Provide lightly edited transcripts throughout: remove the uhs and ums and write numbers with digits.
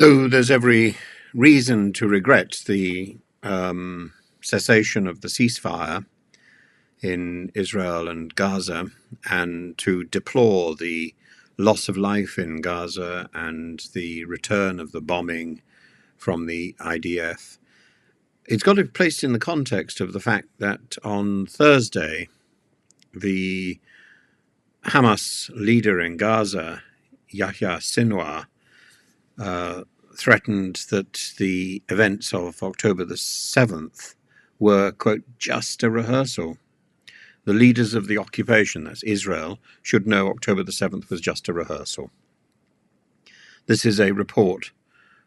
So there's every reason to regret the cessation of the ceasefire in Israel and Gaza, and to deplore the loss of life in Gaza and the return of the bombing from the IDF. It's got to be placed in the context of the fact that on Thursday, the Hamas leader in Gaza, Yahya Sinwar, threatened that the events of October the 7th were, quote, just a rehearsal. The leaders of the occupation, that's Israel, should know October the 7th was just a rehearsal. This is a report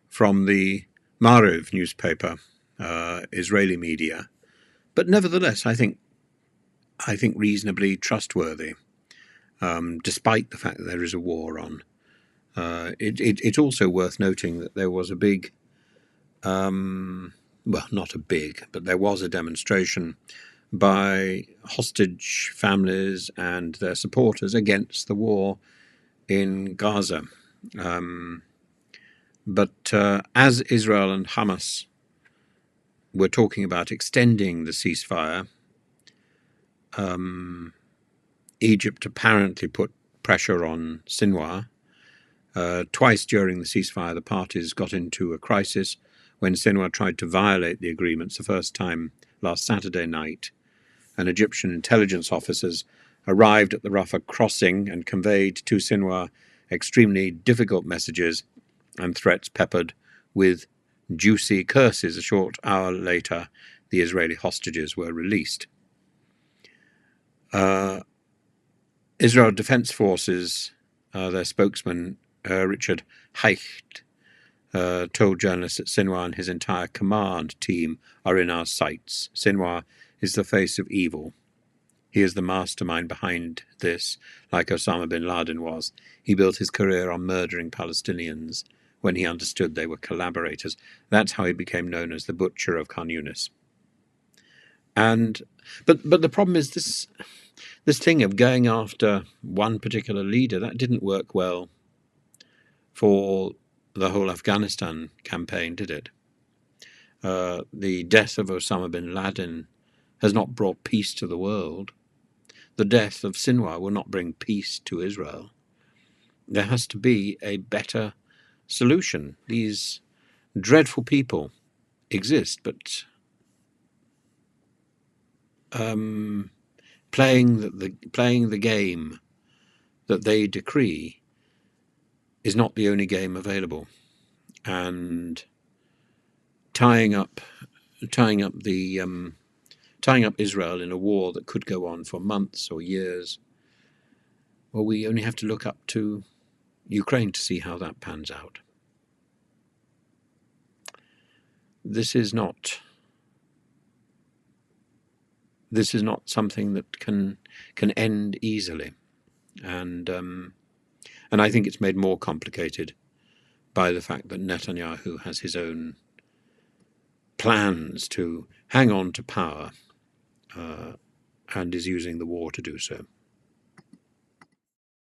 from the Maariv newspaper, Israeli media, but nevertheless, I think reasonably trustworthy, despite the fact that there is a war on. It's also worth noting that there was a big, well, not a big, but there was a demonstration by hostage families and their supporters against the war in Gaza. But as Israel and Hamas were talking about extending the ceasefire, Egypt apparently put pressure on Sinwar. Twice during the ceasefire, the parties got into a crisis when Sinwar tried to violate the agreements. The first time last Saturday night, and Egyptian intelligence officers arrived at the Rafah crossing and conveyed to Sinwar extremely difficult messages and threats peppered with juicy curses. A short hour later, the Israeli hostages were released. Israel Defense Forces, their spokesman, Richard Heicht, told journalists that Sinwar and his entire command team are in our sights. Sinwar is the face of evil. He is the mastermind behind this, like Osama bin Laden was. He built his career on murdering Palestinians when he understood they were collaborators. That's how he became known as the Butcher of Khan Yunis. But the problem is this thing of going after one particular leader, that didn't work well for the whole Afghanistan campaign, did it? The death of Osama bin Laden has not brought peace to the world. The death of Sinwar will not bring peace to Israel. There has to be a better solution. These dreadful people exist, but playing the game that they decree is not the only game available, and tying up Israel in a war that could go on for months or years. Well, we only have to look up to Ukraine to see how that pans out. This is not something that can end easily, and I think it's made more complicated by the fact that Netanyahu has his own plans to hang on to power and is using the war to do so.